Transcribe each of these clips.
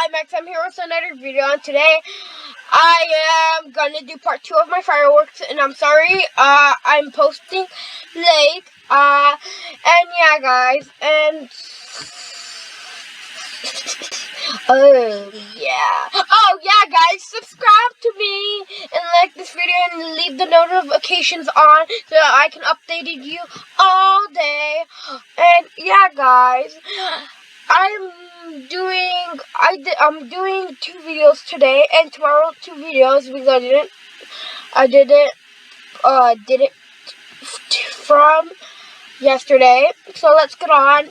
hi Max, I'm here with another video, and today I am gonna do part 2 of my fireworks, and I'm sorry, I'm posting late, and yeah guys, and oh yeah guys, subscribe to me, and like this video, and leave the notifications on, so that I can update you all day, and yeah guys, I'm doing 2 videos today and tomorrow 2 videos because I did it from yesterday. So let's get on.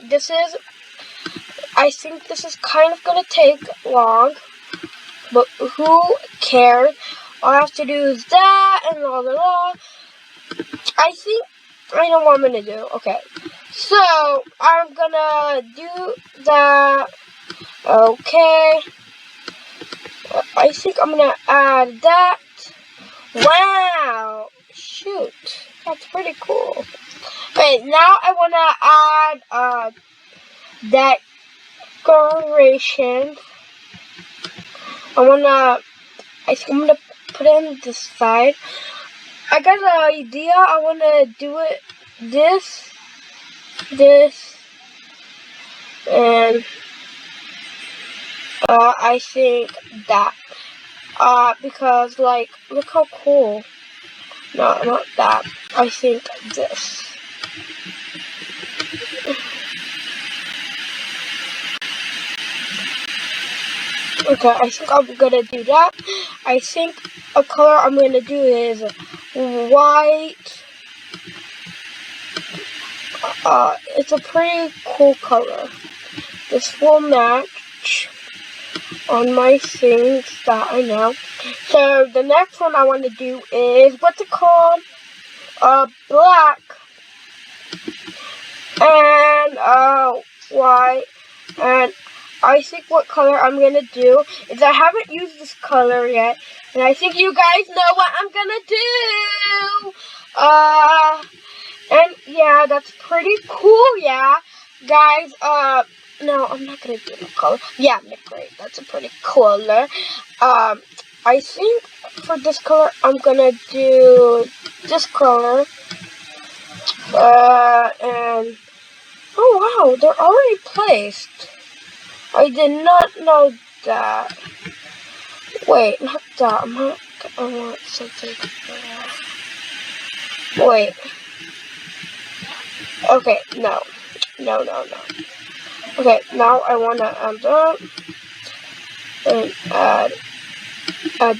I think this is kind of gonna take long, but who cares? All I have to do is that and blah blah blah. I think I know what I'm gonna do. Okay, so I'm gonna do that. Okay, I think I'm gonna add that. Wow, shoot, that's pretty cool. Wait, now I wanna add decoration. I think I'm gonna put it on this side. I got an idea. I wanna do it this, and I think that. Because like, look how cool. No, not that. I think this. Okay, I think I'm gonna do that. I think a color I'm gonna do is white. It's a pretty cool color. This will match on my things that I know. So the next one I want to do is what's it called? Black and white. And I think what color I'm gonna do is I haven't used this color yet, and I think you guys know what I'm gonna do. And yeah, that's pretty cool. Yeah, guys. No, I'm not gonna do the color. Yeah, great. That's a pretty color. I think for this color, I'm gonna do this color. And oh wow, they're already placed. I did not know that. Wait, not that. I want something. Wait. Okay, no. Okay, now I want to add that and add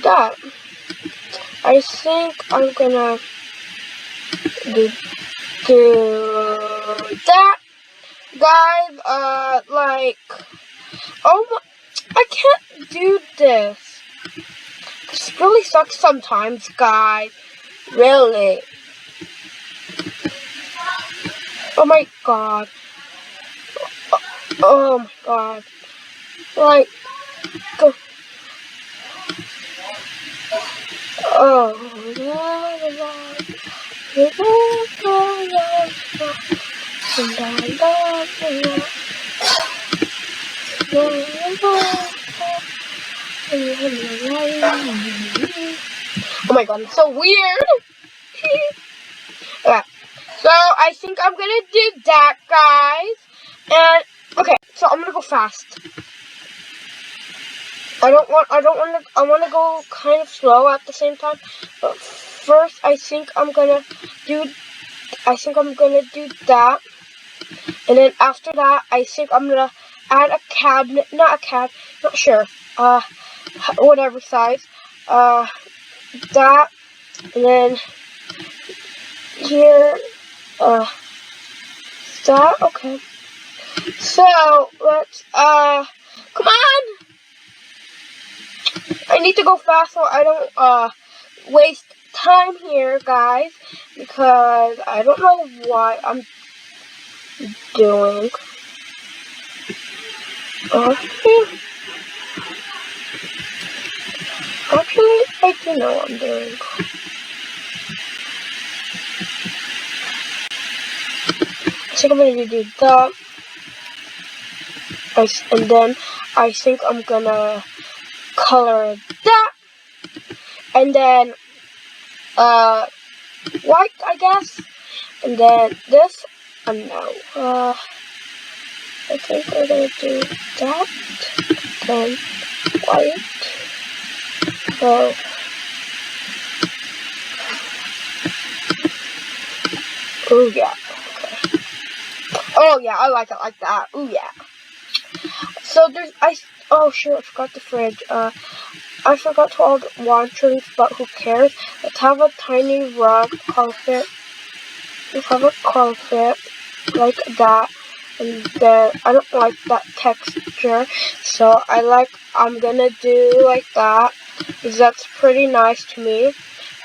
that. I think I'm gonna do that, guys. Like, oh my, I can't do this. This really sucks sometimes, guys. Really. Oh my god. Oh my god. Like, go. Oh. Oh my god, it's so weird. Okay, so I think I'm gonna do that, guys. And okay, so I'm gonna go fast. I want to go kind of slow at the same time. But first, I think I'm gonna do that. And then after that, I think I'm gonna add a cabinet, not sure. Whatever size. That, and then here, that, okay. So, let's, come on! I need to go fast so I don't, waste time here, guys, because I don't know what I'm doing. Actually, I do know what I'm doing. I think I'm going to do that. And then I think I'm gonna color that, and then white, I guess, and then this. No. I think we're gonna do that. Then white. Oh. Oh yeah. Okay. Oh yeah, I like it like that. Oh yeah. So there's oh shoot, I forgot the fridge. I forgot to add watchers, but who cares? Let's have a tiny rug carpet. Let's have a carpet like that. And then I don't like that texture, so I'm gonna do like that because that's pretty nice to me.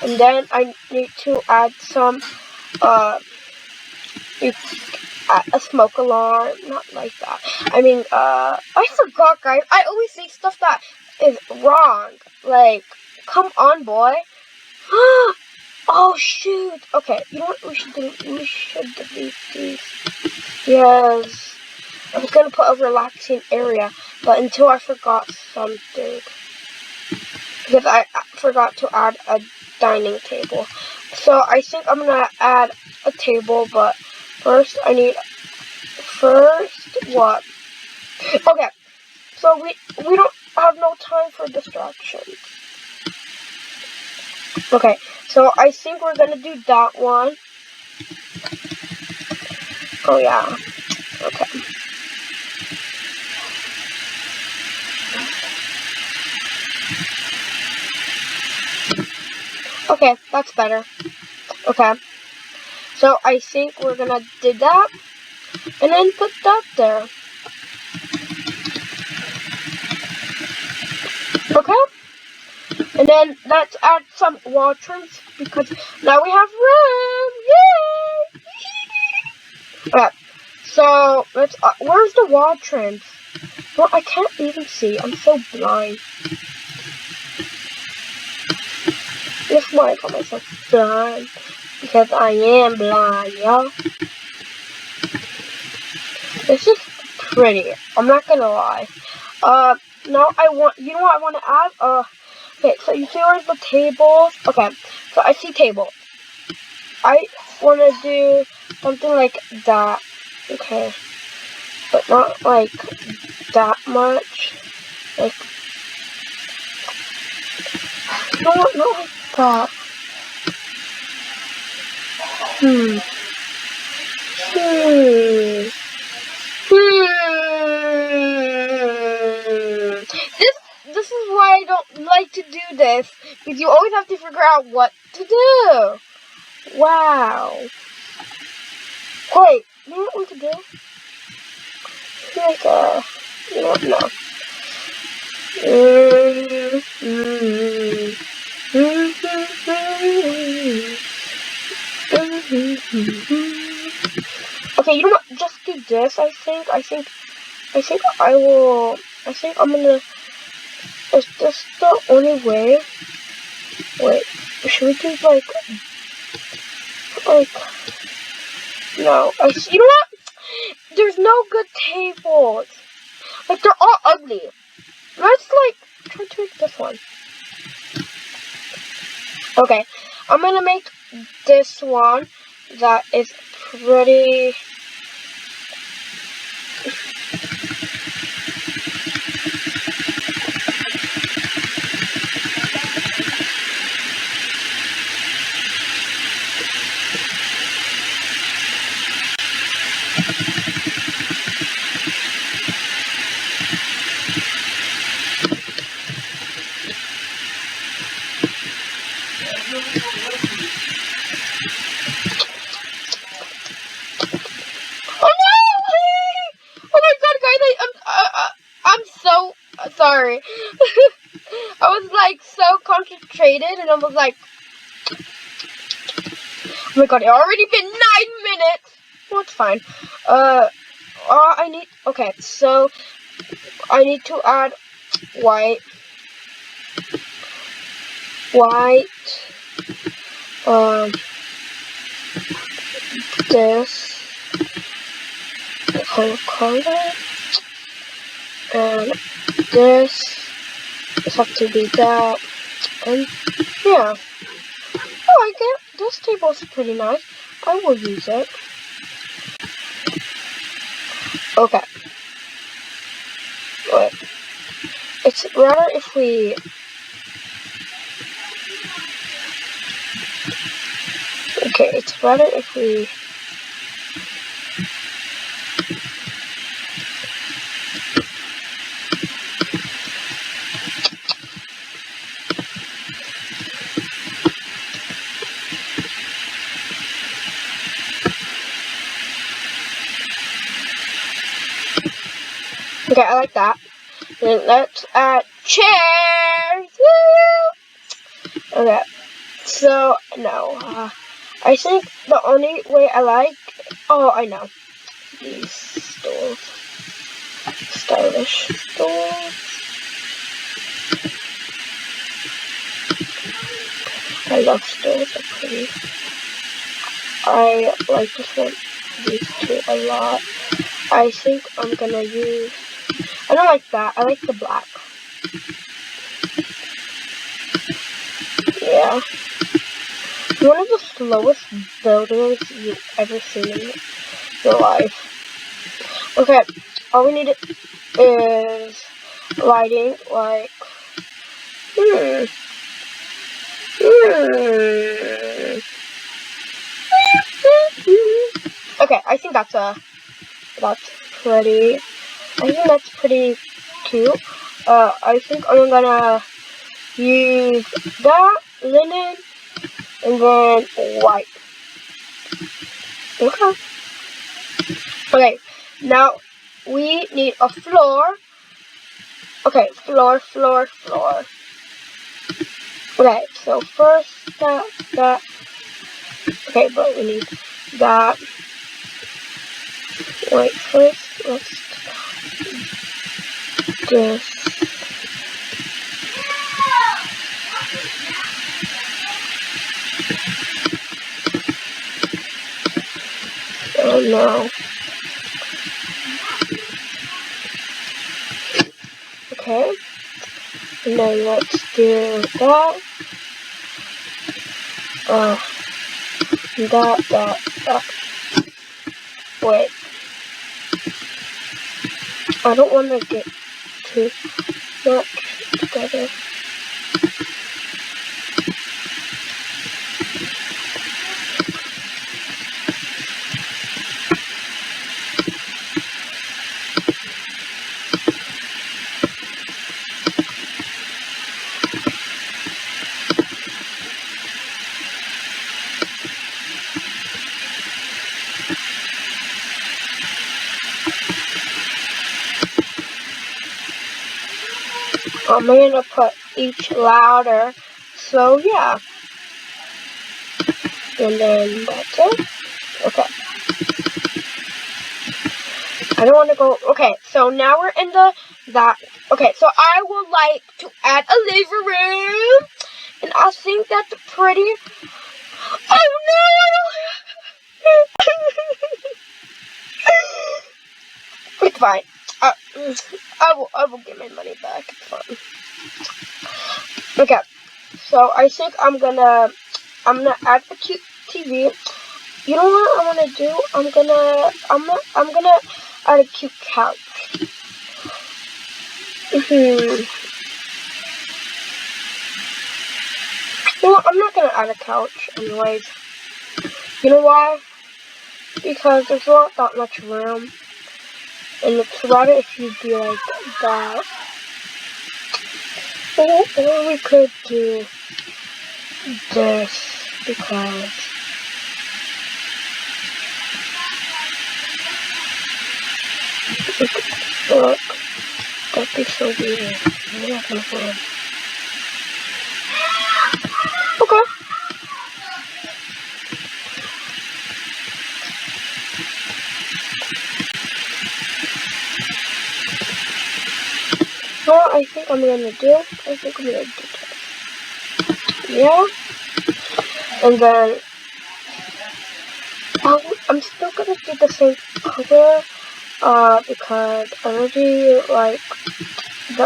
And then I need to add some a smoke alarm, not like that. I mean, I forgot, guys. I always say stuff that is wrong. Like, come on, boy. Oh, shoot. Okay, you know what we should do? We should delete these. Yes. I was gonna put a relaxing area, but until I forgot something. Because I forgot to add a dining table. So I think I'm gonna add a table, but first what? Okay, so we don't have no time for distractions. Okay, so I think we're gonna do that one. Oh yeah. Okay. Okay, that's better. Okay. So I think we're gonna do that and then put that there. Okay? And then let's add some washrooms because now we have room. Yay! Okay. So let's where's the washrooms? Well, I can't even see. I'm so blind. That's why I call myself blind. Because I am blind, y'all. This is pretty. I'm not gonna lie. Now you know what I want to add? Okay, so you see where's the tables? Okay, so I see table. I want to do something like that. Okay. But not like that much. Like, no, not like that. This is why I don't like to do this, because you always have to figure out what to do. Wow. Wait, you know what we could do? Like you know what? No. Okay, you know what? Just do this. I think I'm gonna. Is this the only way? Wait, should we do like? No. You know what? There's no good tables. Like they're all ugly. Let's like try to make this one. Okay, I'm gonna make this one that is pretty. Sorry. I was like so concentrated and I was like, oh my god, it already been 9 minutes. Well, it's fine. Okay, so I need to add white, this color, and this. This have to be that. And yeah. Oh, I get this table is pretty nice. I will use it. Okay. Wait. It's rather if we... Okay, it's rather if we... Okay, I like that. Then let's add chairs. Woo! Okay, so no, I think the only way I like. Oh, I know these stools, stylish stools. I love stools. They're pretty. I like this one, these two a lot. I think I'm gonna use. I don't like that. I like the black. Yeah. One of the slowest buildings you've ever seen in your life. Okay, all we need is lighting, like, Okay, I think that's pretty, I think that's pretty cute. I think I'm gonna use that, linen, and then white. Okay. Okay, now we need a floor. Okay, floor. Okay, so first that. Okay, but we need that. Wait, first let's do this. Oh no. Okay. And then let's do that. That. Wait. I don't want to get too much together. I'm gonna put each louder, so yeah. And then that's it. Okay. I don't want to go. Okay, so now we're in that. Okay, so I would like to add a living room, and I think that's pretty. Oh no! It's fine. I will get my money back. It's fine. Okay, so I think I'm gonna add a cute TV. You know what I want to do? I'm gonna add a cute couch. You know what? I'm not gonna add a couch anyways. You know why? Because there's not that much room. And it's rather if you do like that. Or we could do this because look, that'd be so weird. I'm not gonna put it. Okay. What I think I'm gonna do? I think I'm gonna do this. Yeah. And then I'm still gonna do the same color. Because I already like the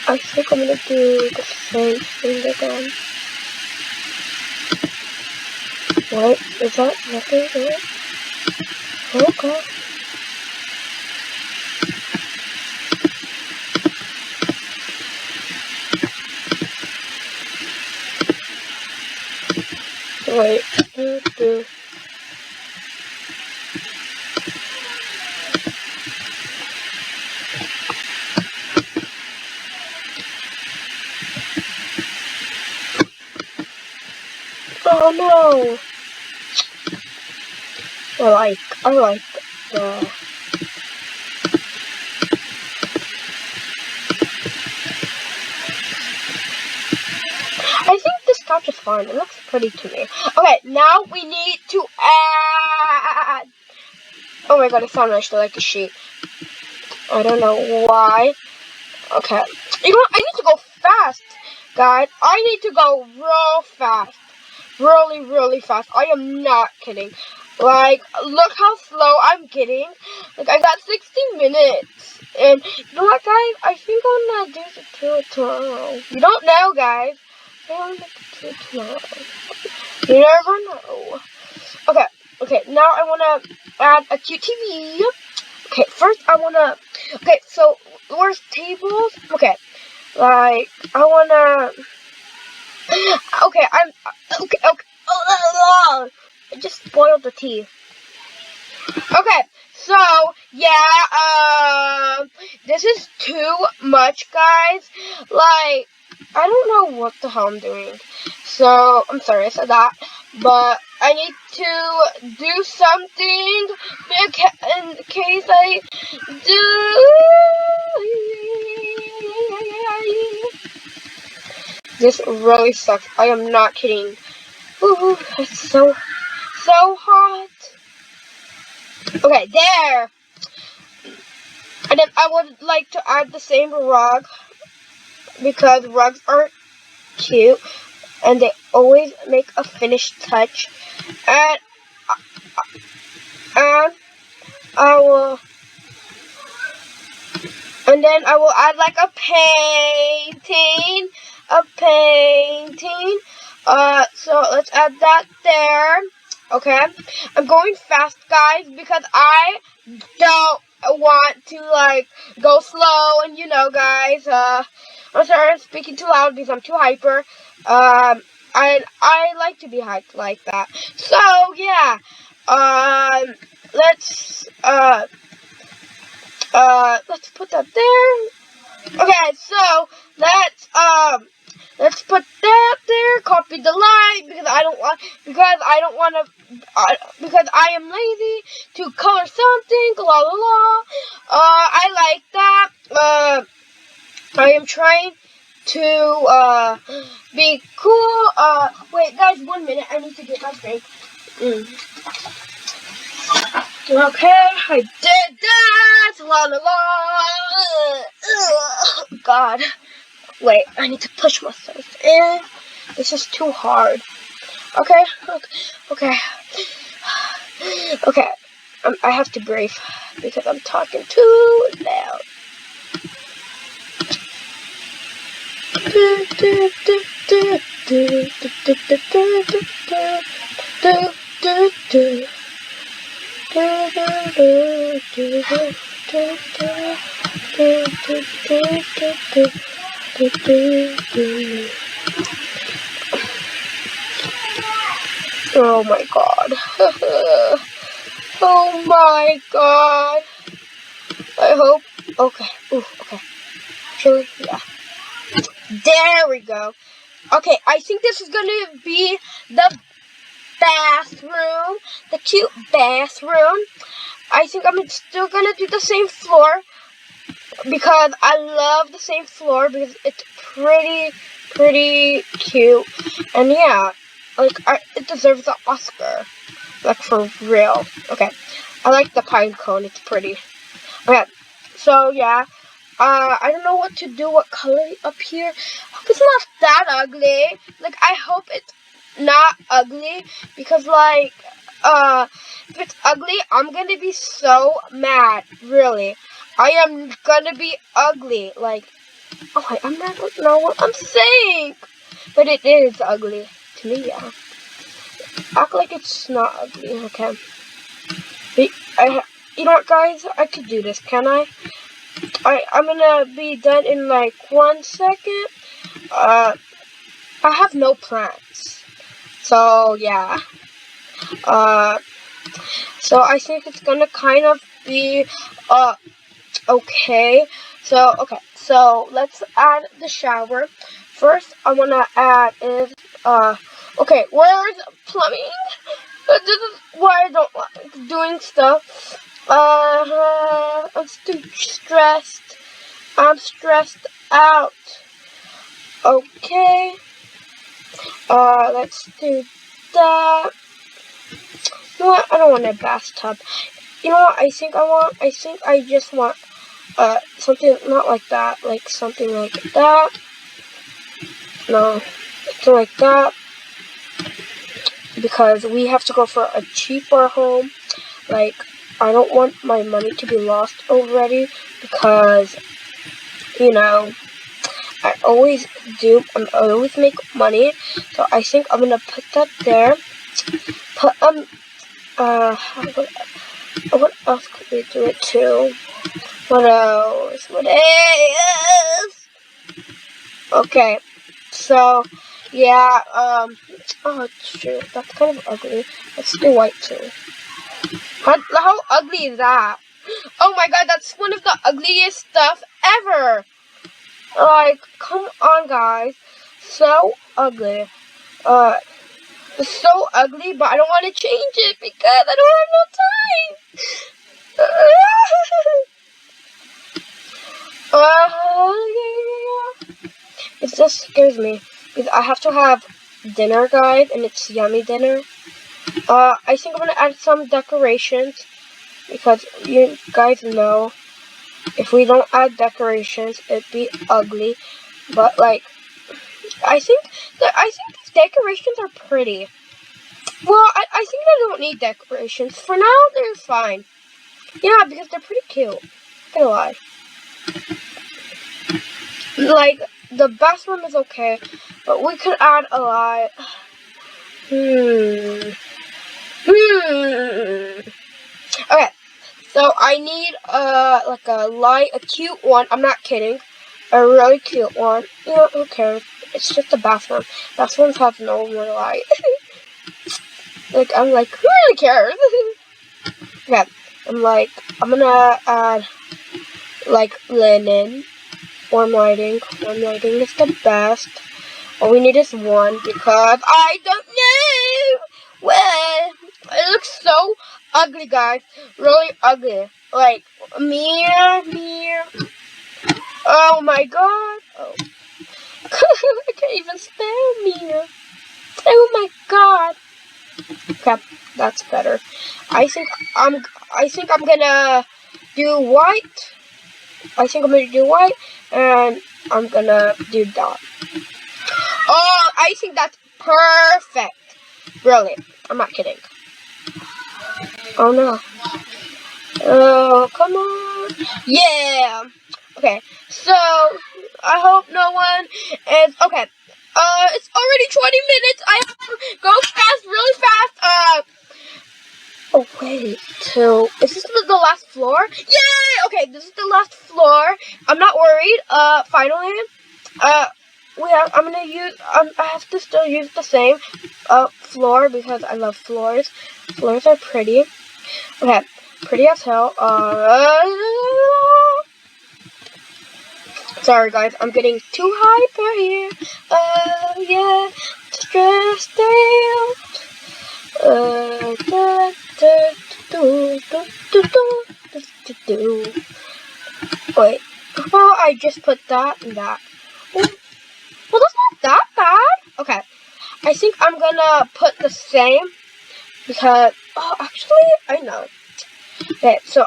I think I'm gonna do the same thing again. What? Is that nothing? Okay. Wait. Oh no! I like the. I think this couch is fine. It looks pretty to me. Okay, now we need to add. Oh my god, it sounded actually like a sheep. I don't know why. Okay. You know what? I need to go fast, guys. I need to go real fast. Really, really fast. I am not kidding. Like, look how slow I'm getting. Like, I got 60 minutes. And, you know what, guys? I think I'm gonna do the tour tomorrow. You don't know, guys. I'm gonna do it tomorrow. You never know. Okay, now I wanna add a cute TV. Okay, first I wanna. Okay, so where's tables? Okay, like I wanna. Okay, okay. I just spoiled the tea. Okay, so yeah, this is too much, guys. Like, I don't know what the hell I'm doing. So I'm sorry I said that, but I need to do something in case I do. This really sucks. I am not kidding. Ooh, it's so hot. Okay, there. And then I would like to add the same rug because rugs are cute and they always make a finished touch. And I will, and then I will add like a painting. So let's add that there. Okay, I'm going fast, guys, because I don't want to like go slow. And you know, guys, I'm sorry I'm speaking too loud because I'm too hyper. I like to be hyped like that. So yeah, let's put that there. Okay, so let's put that there. Copy the line because I don't want because I am lazy to color something. La la la. I like that. I am trying to be cool. Wait, guys, 1 minute. I need to get my drink. Okay, I did that. La la la. God. Wait, I need to push myself in. This is too hard. Okay. I have to breathe because I'm talking too loud. Oh my god. Oh my god. I hope. Okay. Ooh, okay. Actually, yeah. There we go. Okay, I think this is gonna be the bathroom. The cute bathroom. I think I'm still gonna do the same floor because I love the same floor because it's pretty cute. And yeah, like it deserves an Oscar. Like for real. Okay. I like the pine cone, it's pretty. Okay. So yeah. I don't know what to do, what color up here. I hope it's not that ugly. Like I hope it's not ugly because like if it's ugly, I'm gonna be so mad. Really. I am gonna be ugly. Like, oh, I don't know what I'm saying. But it is ugly. To me, yeah. Act like it's not ugly, okay? But you know what, guys? I could do this, can I? I'm gonna be done in like 1 second. I have no plans. So, yeah. So I think it's gonna kind of be, okay. So let's add the shower. First, I wanna add is, okay, where's plumbing? This is why I don't like doing stuff. I'm too stressed. I'm stressed out. Okay. Let's do that. You know what? I don't want a bathtub. You know what I think I want? I think I just want, something not like that. Like something like that. No. Something like that. Because we have to go for a cheaper home. Like, I don't want my money to be lost already. Because, you know, I always make money. So I think I'm gonna put that there. Put, what else could we do it to? What else? What else? Okay. So, yeah, oh, shoot, that's kind of ugly. Let's do white too. How ugly is that? Oh my god, that's one of the ugliest stuff ever! Like, come on, guys. So ugly. It's so ugly, but I don't want to change it because I don't have no time. It just scares me because I have to have dinner, guys, and it's yummy dinner. I think I'm gonna add some decorations because you guys know if we don't add decorations, it'd be ugly. But like, I think these decorations are pretty. Well, I think I don't need decorations for now. They're fine. Yeah, because they're pretty cute. Not gonna lie. Like, the bathroom is okay, but we could add a lot. Okay, so I need like a cute one. I'm not kidding. A really cute one. You know, who cares? It's just a bathroom. Bathrooms have no more light. Like, I'm like, who really cares? Okay, I'm gonna add like linen. Warm lighting. Warm lighting is the best. All we need is one because I don't know. Well, it looks so ugly, guys. Really ugly. Like, mirror. Oh my god. Oh. I can't even spell mirror. Oh my god. Okay, that's better. I think I'm gonna do white. And I'm gonna do that. Oh, I think that's perfect. Really, I'm not kidding. Oh no. Oh, come on. Yeah. Okay, so I hope no one is okay. It's already 20 minutes. I have to go fast, really fast. Oh wait, is this the last floor? Yay! Okay, this is the last floor. I'm not worried. Finally, I'm gonna use. I have to still use the same floor because I love floors. Floors are pretty. Okay, pretty as hell. Sorry guys, I'm getting too hyper here. Yeah, stressed out. Wait, how about I just put that and that? Well, that's not that bad. Okay, I think I'm gonna put the same because, oh, actually, I know. Okay, so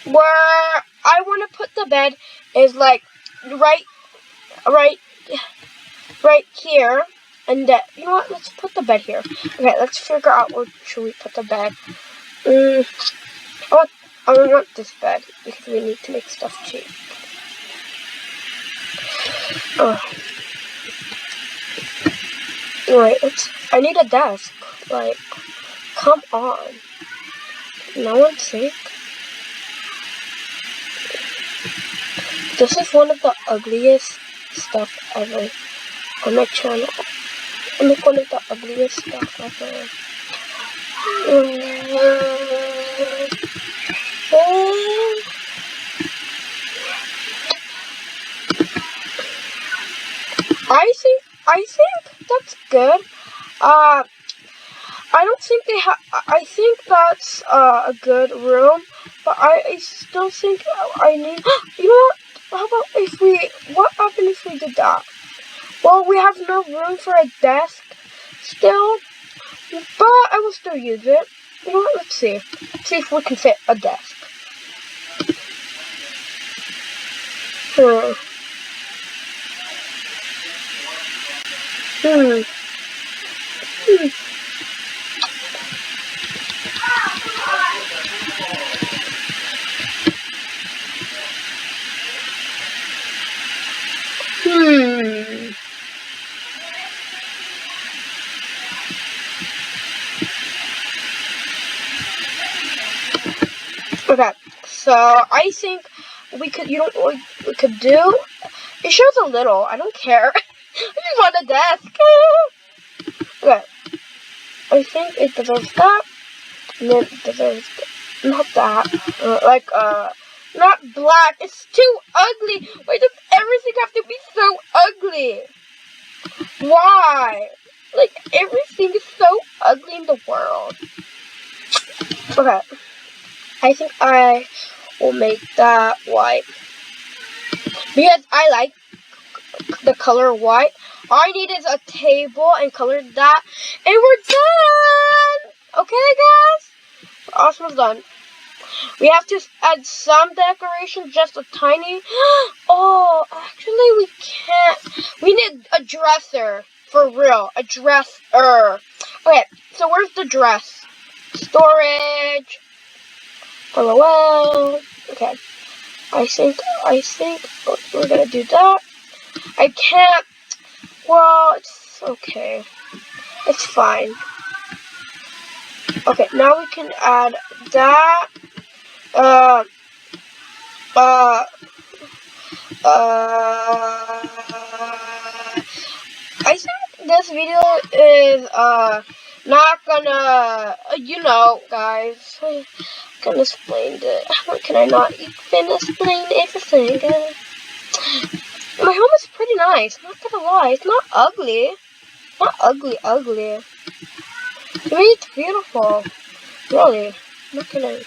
where I want to put the bed is like right here. And you know what? Let's put the bed here. Okay, let's figure out where should we put the bed. I don't want this bed because we need to make stuff cheap. Oh. Wait, I need a desk. Like, come on. No one's sick. This is one of the ugliest stuff ever on my channel. I make one of the ugliest stuff ever. I think that's good. I don't think they have. I think that's a good room, but I still think I need. You know what? How about if we? What happened if we did that? Well, we have no room for a desk still, but I will still use it. You know what? Let's see. Let's see if we can fit a desk. Okay, so I think we could. You know what we could do? It shows a little. I don't care. I just want a desk. Okay, I think it deserves that. And then it deserves not that. Not black. It's too ugly. Why does everything have to be so ugly? Why? Like, everything is so ugly in the world. Okay. I think I will make that white. Because I like the color white. All I need is a table and color that. And we're done! Okay, guys? We're almost done. We have to add some decoration, just a tiny. Oh, actually we can't. We need a dresser. For real, a dresser. Okay, so where's the dress? Storage. LOL. Okay. I think we're gonna do that. I can't. Well, it's okay. It's fine. Okay, now we can add that. I think this video is, not gonna, guys, I can explain it. How can I not even explain everything? My home is pretty nice, not gonna lie. It's not ugly. Not ugly. To me, it's beautiful. Really. I'm not gonna.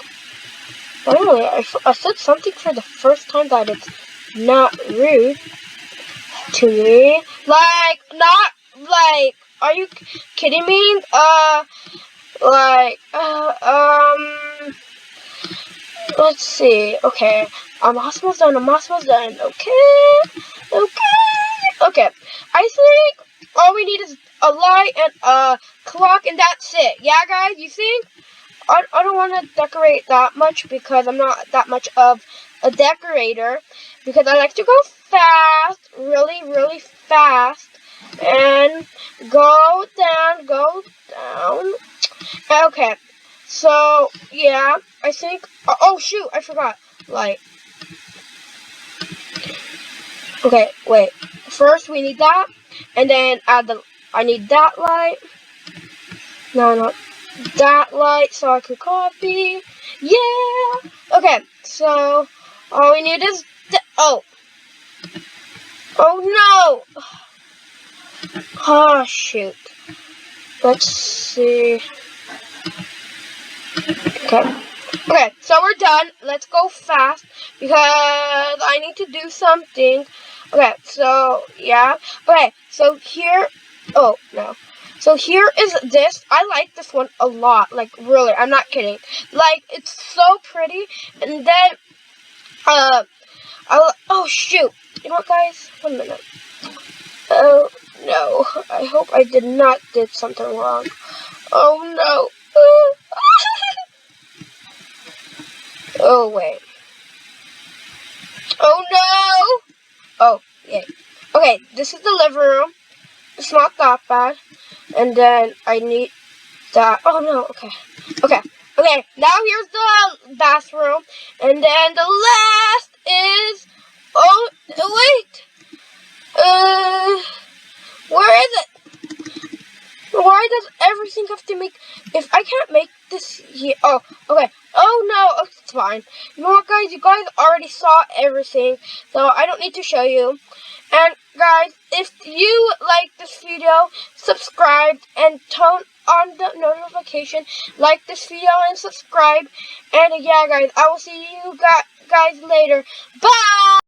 Finally, I said something for the first time that it's not rude to me. Like, not, like, are you kidding me? Let's see. Okay. I'm almost done. Okay. I think all we need is a light and a clock, and that's it. Yeah, guys, you think? I don't want to decorate that much because I'm not that much of a decorator, because I like to go fast, really fast, and go down. Okay, so yeah, I think. Oh shoot, I forgot. Light. Okay, wait. First we need that, and then I need that light. No. That light so I could copy. Yeah. Okay, so all we need is oh no. Oh shoot. Let's see. Okay, so we're done. Let's go fast because I need to do something. Okay, so yeah. Okay, so here. Oh no. So here is this. I like this one a lot. Like, really, I'm not kidding. Like, it's so pretty. And then, oh shoot. You know what, guys? 1 minute. Oh no. I hope I did not did something wrong. Oh no. wait. Oh no! Oh, yay. Okay, this is the living room. It's not that bad. And then I need that. Oh no, okay. Okay, now here's the bathroom. And then the last is... Oh, wait! Where is it? Why does everything have to make... If I can't make this here... Oh, okay. Oh no, it's fine. You know what, guys? You guys already saw everything, so I don't need to show you. And guys, if you like this video, subscribe and turn on the notification. Like this video and subscribe. And yeah, guys, I will see you guys later. Bye!